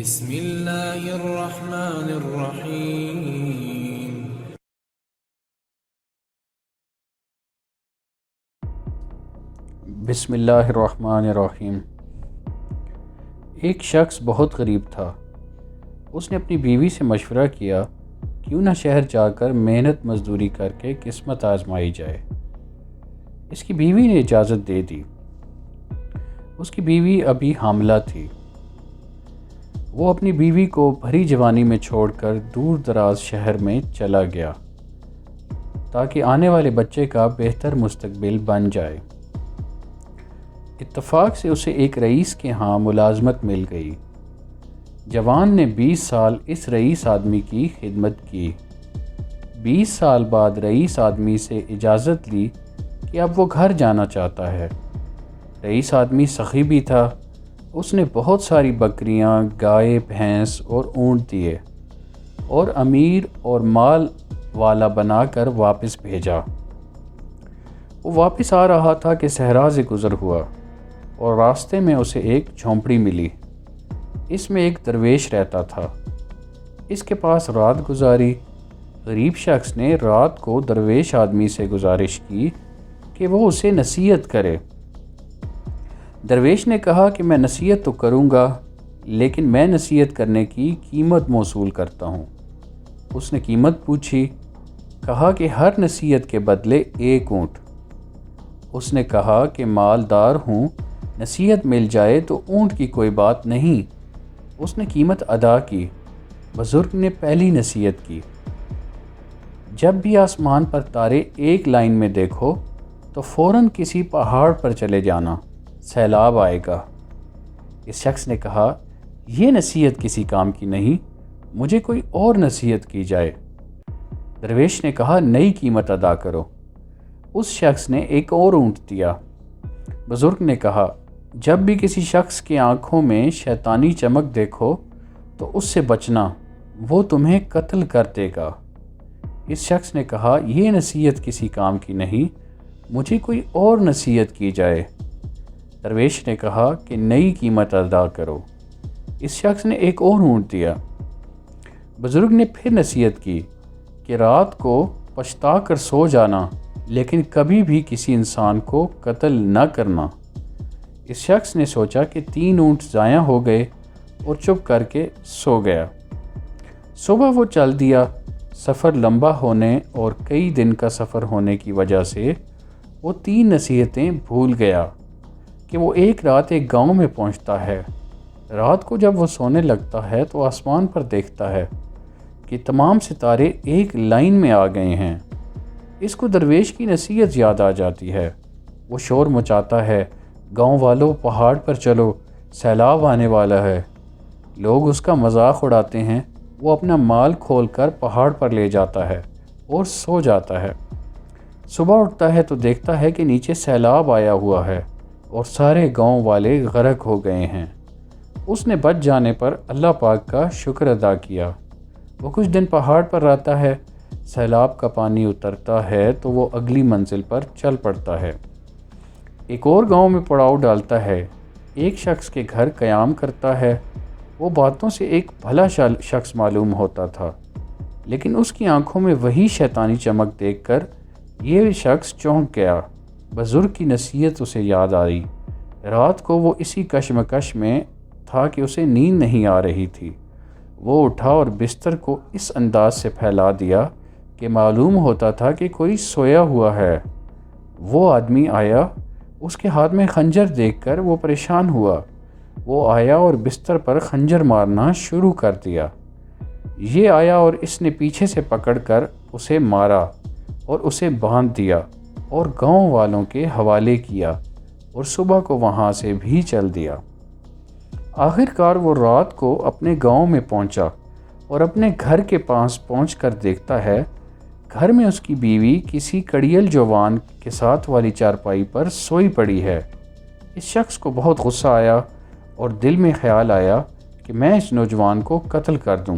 بسم اللہ الرحمن الرحیم۔ بسم اللہ الرحمن الرحیم۔ ایک شخص بہت غریب تھا۔ اس نے اپنی بیوی سے مشورہ کیا کیوں نہ شہر جا کر محنت مزدوری کر کے قسمت آزمائی جائے۔ اس کی بیوی نے اجازت دے دی۔ اس کی بیوی ابھی حاملہ تھی۔ وہ اپنی بیوی کو بھری جوانی میں چھوڑ کر دور دراز شہر میں چلا گیا تاکہ آنے والے بچے کا بہتر مستقبل بن جائے۔ اتفاق سے اسے ایک رئیس کے ہاں ملازمت مل گئی۔ جوان نے 20 سال اس رئیس آدمی کی خدمت کی۔ 20 سال بعد رئیس آدمی سے اجازت لی کہ اب وہ گھر جانا چاہتا ہے۔ رئیس آدمی سخی بھی تھا۔ اس نے بہت ساری بکریاں، گائے، بھینس اور اونٹ دیے اور امیر اور مال والا بنا کر واپس بھیجا۔ وہ واپس آ رہا تھا کہ صحرا سے گزر ہوا اور راستے میں اسے ایک جھونپڑی ملی۔ اس میں ایک درویش رہتا تھا۔ اس کے پاس رات گزاری۔ غریب شخص نے رات کو درویش آدمی سے گزارش کی کہ وہ اسے نصیحت کرے۔ درویش نے کہا کہ میں نصیحت تو کروں گا لیکن میں نصیحت کرنے کی قیمت موصول کرتا ہوں۔ اس نے قیمت پوچھی۔ کہا کہ ہر نصیحت کے بدلے 1 اونٹ۔ اس نے کہا کہ مالدار ہوں، نصیحت مل جائے تو اونٹ کی کوئی بات نہیں۔ اس نے قیمت ادا کی۔ بزرگ نے پہلی نصیحت کی، جب بھی آسمان پر تارے ایک لائن میں دیکھو تو فوراً کسی پہاڑ پر چلے جانا، سیلاب آئے گا۔ اس شخص نے کہا یہ نصیحت کسی کام کی نہیں، مجھے کوئی اور نصیحت کی جائے۔ درویش نے کہا نئی قیمت ادا کرو۔ اس شخص نے ایک اور اونٹ دیا۔ بزرگ نے کہا جب بھی کسی شخص کی آنکھوں میں شیطانی چمک دیکھو تو اس سے بچنا، وہ تمہیں قتل کر دے گا۔ اس شخص نے کہا یہ نصیحت کسی کام کی نہیں، مجھے کوئی اور نصیحت کی جائے۔ درویش نے کہا کہ نئی قیمت ادا کرو۔ اس شخص نے ایک اور اونٹ دیا۔ بزرگ نے پھر نصیحت کی کہ رات کو پچھتا کر سو جانا لیکن کبھی بھی کسی انسان کو قتل نہ کرنا۔ اس شخص نے سوچا کہ 3 اونٹ ضائع ہو گئے اور چپ کر کے سو گیا۔ صبح وہ چل دیا۔ سفر لمبا ہونے اور کئی دن کا سفر ہونے کی وجہ سے وہ 3 نصیحتیں بھول گیا کہ وہ ایک رات ایک گاؤں میں پہنچتا ہے۔ رات کو جب وہ سونے لگتا ہے تو آسمان پر دیکھتا ہے کہ تمام ستارے ایک لائن میں آ گئے ہیں۔ اس کو درویش کی نصیحت یاد آ جاتی ہے۔ وہ شور مچاتا ہے، گاؤں والوں پہاڑ پر چلو، سیلاب آنے والا ہے۔ لوگ اس کا مذاق اڑاتے ہیں۔ وہ اپنا مال کھول کر پہاڑ پر لے جاتا ہے اور سو جاتا ہے۔ صبح اٹھتا ہے تو دیکھتا ہے کہ نیچے سیلاب آیا ہوا ہے اور سارے گاؤں والے غرق ہو گئے ہیں۔ اس نے بچ جانے پر اللہ پاک کا شکر ادا کیا۔ وہ کچھ دن پہاڑ پر رہتا ہے۔ سیلاب کا پانی اترتا ہے تو وہ اگلی منزل پر چل پڑتا ہے۔ ایک اور گاؤں میں پڑاؤ ڈالتا ہے۔ ایک شخص کے گھر قیام کرتا ہے۔ وہ باتوں سے ایک بھلا شخص معلوم ہوتا تھا لیکن اس کی آنکھوں میں وہی شیطانی چمک دیکھ کر یہ شخص چونک گیا۔ بزرگ کی نصیحت اسے یاد آئی۔ رات کو وہ اسی کشمکش میں تھا کہ اسے نیند نہیں آ رہی تھی۔ وہ اٹھا اور بستر کو اس انداز سے پھیلا دیا کہ معلوم ہوتا تھا کہ کوئی سویا ہوا ہے۔ وہ آدمی آیا۔ اس کے ہاتھ میں خنجر دیکھ کر وہ پریشان ہوا۔ وہ آیا اور بستر پر خنجر مارنا شروع کر دیا۔ یہ آیا اور اس نے پیچھے سے پکڑ کر اسے مارا اور اسے باندھ دیا اور گاؤں والوں کے حوالے کیا اور صبح کو وہاں سے بھی چل دیا۔ آخر کار وہ رات کو اپنے گاؤں میں پہنچا اور اپنے گھر کے پاس پہنچ کر دیکھتا ہے گھر میں اس کی بیوی کسی کڑیل جوان کے ساتھ والی چارپائی پر سوئی پڑی ہے۔ اس شخص کو بہت غصہ آیا اور دل میں خیال آیا کہ میں اس نوجوان کو قتل کر دوں۔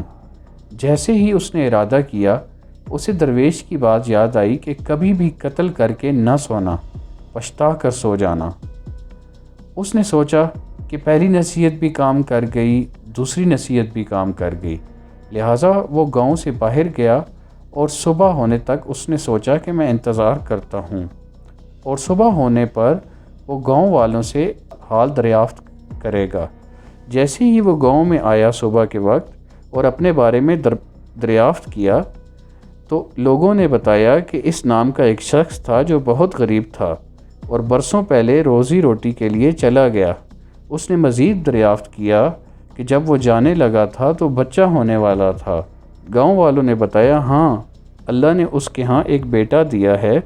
جیسے ہی اس نے ارادہ کیا اسے درویش کی بات یاد آئی کہ کبھی بھی قتل کر کے نہ سونا، پچھتا کر سو جانا۔ اس نے سوچا کہ پہلی نصیحت بھی کام کر گئی، دوسری نصیحت بھی کام کر گئی، لہٰذا وہ گاؤں سے باہر گیا اور صبح ہونے تک اس نے سوچا کہ میں انتظار کرتا ہوں، اور صبح ہونے پر وہ گاؤں والوں سے حال دریافت کرے گا۔ جیسے ہی وہ گاؤں میں آیا صبح کے وقت اور اپنے بارے میں دریافت کیا تو لوگوں نے بتایا کہ اس نام کا ایک شخص تھا جو بہت غریب تھا اور برسوں پہلے روزی روٹی کے لیے چلا گیا۔ اس نے مزید دریافت کیا کہ جب وہ جانے لگا تھا تو بچہ ہونے والا تھا۔ گاؤں والوں نے بتایا، ہاں، اللہ نے اس کے ہاں ایک بیٹا دیا ہے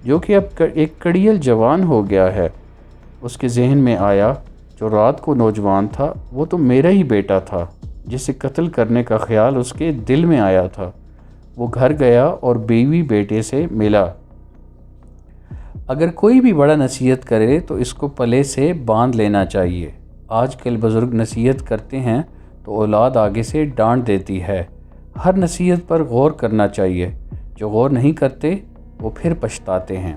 جو کہ اب ایک کڑیل جوان ہو گیا ہے۔ اس کے ذہن میں آیا، جو رات کو نوجوان تھا وہ تو میرا ہی بیٹا تھا جسے قتل کرنے کا خیال اس کے دل میں آیا تھا۔ وہ گھر گیا اور بیوی بیٹے سے ملا۔ اگر کوئی بھی بڑا نصیحت کرے تو اس کو پلے سے باندھ لینا چاہیے۔ آج کل بزرگ نصیحت کرتے ہیں تو اولاد آگے سے ڈانٹ دیتی ہے۔ ہر نصیحت پر غور کرنا چاہیے، جو غور نہیں کرتے وہ پھر پچھتاتے ہیں۔